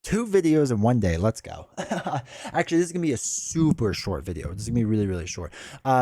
2 videos in one day. Let's go. Actually, this is gonna be a super short video. This is gonna be really, really short.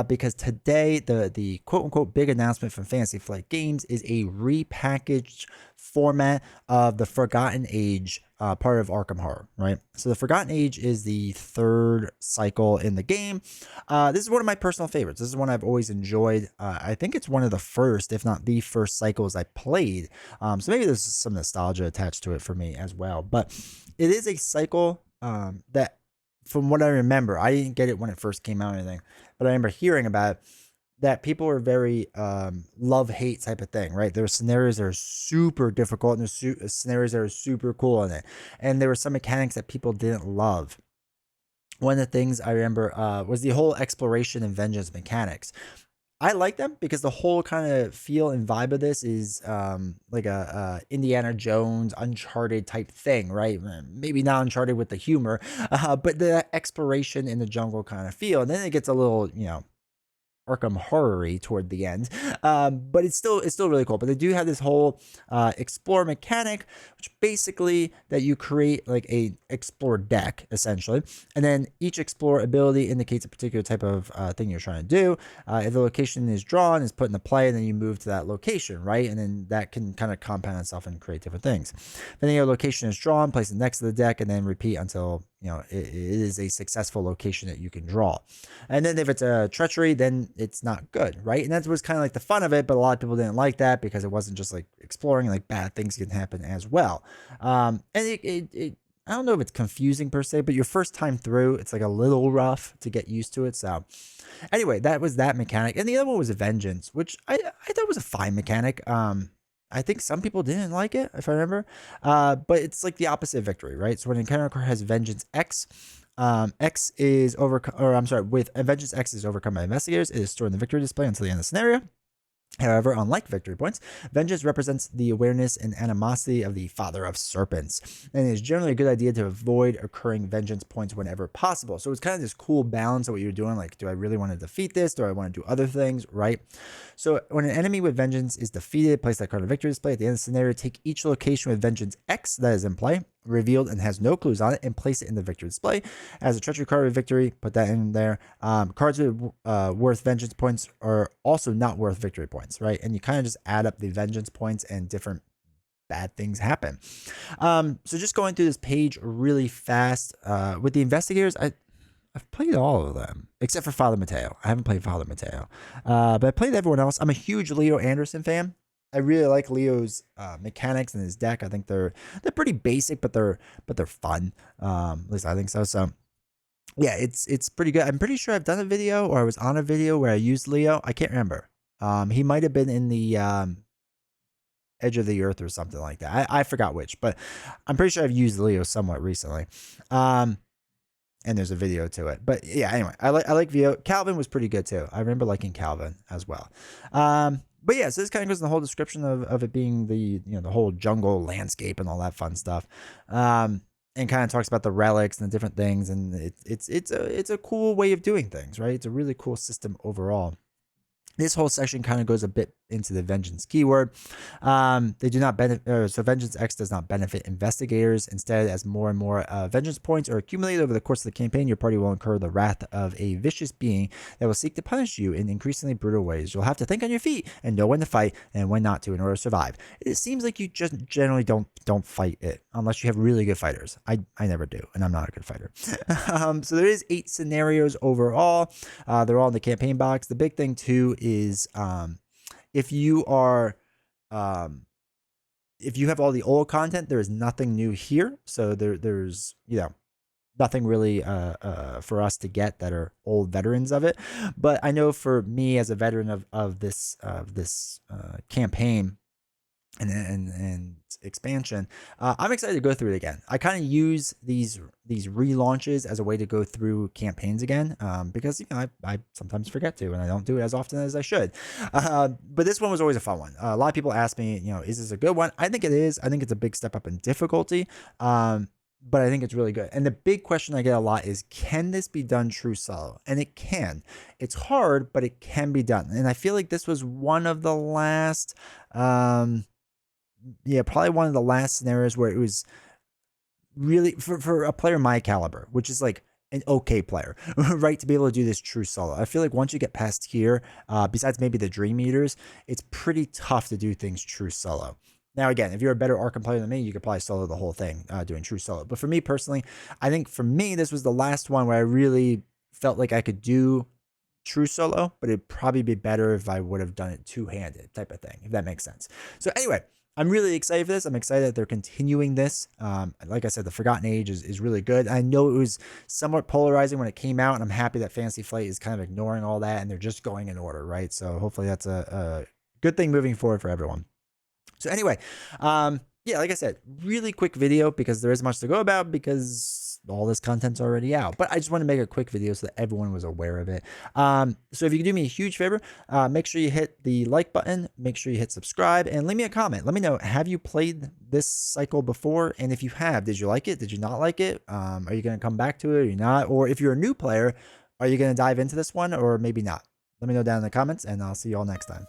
Because today the quote unquote big announcement from Fantasy Flight Games is a repackaged format of the Forgotten Age, part of Arkham Horror, right? So the Forgotten Age is the 3rd cycle in the game. This is one of my personal favorites. This is one I've always enjoyed. I think it's one of the first, if not the first cycles I played. So maybe there's some nostalgia attached to it for me as well. But it is a cycle that, from what I remember, I didn't get it when it first came out or anything, but I remember hearing about it, that people are very love-hate type of thing, right? There are scenarios that are super difficult, and there's scenarios that are super cool in it. And there were some mechanics that people didn't love. One of the things I remember was the whole exploration and vengeance mechanics. I like them because the whole kind of feel and vibe of this is like a Indiana Jones, Uncharted type thing, right? Maybe not Uncharted with the humor, but the exploration in the jungle kind of feel. And then it gets a little, Arkham horror-y toward the end, but it's still really cool. But they do have this whole explore mechanic, which basically that you create like a explore deck essentially, and then each explore ability indicates a particular type of thing you're trying to do. If the location is drawn, is put into play, and then you move to that location, right? And then that can kind of compound itself and create different things. Then your location is drawn, place it next to the deck, and then repeat until it is a successful location that you can draw. And then if it's a treachery, then it's not good, right? And that was kind of like the fun of it, but a lot of people didn't like that because it wasn't just like exploring, like bad things can happen as well. And I don't know if it's confusing per se, but your first time through, it's like a little rough to get used to it. So anyway, that was that mechanic. And the other one was a vengeance, which I thought was a fine mechanic. I think some people didn't like it, if I remember. But it's like the opposite of victory, right? So when an encounter card has Vengeance X, X is overcome, or I'm sorry, with Vengeance X is overcome by investigators, it is stored in the victory display until the end of the scenario. However, unlike victory points, vengeance represents the awareness and animosity of the father of serpents, and it is generally a good idea to avoid occurring vengeance points whenever possible. So it's kind of this cool balance of what you're doing. Like, do I really want to defeat this? Do I want to do other things? Right? So when an enemy with vengeance is defeated, place that card in victory display. At the end of the scenario, take each location with vengeance X that is in play, revealed and has no clues on it, and place it in the victory display. As a treachery card with victory, put that in there. Cards with worth vengeance points are also not worth victory points, right? And you kind of just add up the vengeance points and different bad things happen. So just going through this page really fast. With the investigators, I've played all of them except for Father Mateo. I haven't played Father Mateo, but I played everyone else. I'm a huge Leo Anderson fan. I really like Leo's mechanics in his deck. I think they're pretty basic, but they're fun. At least I think so. So yeah, it's pretty good. I'm pretty sure I've done a video, or I was on a video where I used Leo. I can't remember. He might have been in the Edge of the Earth or something like that. I forgot which, but I'm pretty sure I've used Leo somewhat recently. And there's a video to it. But yeah, anyway, I like Vio. Calvin was pretty good too. I remember liking Calvin as well. But yeah, so this kind of goes in the whole description of it being the the whole jungle landscape and all that fun stuff. And kind of talks about the relics and the different things, and it's a cool way of doing things, right? It's a really cool system overall. This whole section kind of goes a bit into the vengeance keyword. They do not benefit, so Vengeance X does not benefit investigators. Instead, as more and more vengeance points are accumulated over the course of the campaign, your party will incur the wrath of a vicious being that will seek to punish you in increasingly brutal ways. You'll have to think on your feet and know when to fight and when not to in order to survive. It seems like you just generally don't fight it unless you have really good fighters. I never do, and I'm not a good fighter. So there is 8 scenarios overall. They're all in the campaign box. The big thing too is if you are if you have all the old content, there is nothing new here. So there's nothing really for us to get that are old veterans of it. But I know for me as a veteran of this campaign and expansion, I'm excited to go through it again. I kind of use these relaunches as a way to go through campaigns again, because I sometimes forget to, and I don't do it as often as I should. But this one was always a fun one. A lot of people ask me, is this a good one? I think it is. I think it's a big step up in difficulty. But I think it's really good. And the big question I get a lot is, can this be done true solo? And it can. It's hard, but it can be done. And I feel like this was one of the last, probably one of the last scenarios where it was really for a player my caliber, which is like an okay player, right, to be able to do this true solo. I feel like once you get past here, besides maybe the Dream Eaters, it's pretty tough to do things true solo. Now, again, if you're a better Arkham player than me, you could probably solo the whole thing doing true solo. But for me personally, I think for me, this was the last one where I really felt like I could do true solo, but it'd probably be better if I would have done it two-handed type of thing, if that makes sense. So anyway, I'm really excited for this. I'm excited that they're continuing this. Like I said, the Forgotten Age is really good. I know it was somewhat polarizing when it came out, and I'm happy that Fantasy Flight is kind of ignoring all that, and they're just going in order, right? So hopefully that's a good thing moving forward for everyone. So anyway, yeah, like I said, really quick video because there isn't much to go about because all this content's already out. But I just want to make a quick video so that everyone was aware of it. So if you could do me a huge favor, make sure you hit the like button, make sure you hit subscribe, and leave me a comment. Let me know, have you played this cycle before? And if you have, did you like it? Did you not like it? Are you going to come back to it? Or you're not? Or if you're a new player, are you going to dive into this one or maybe not? Let me know down in the comments, and I'll see you all next time.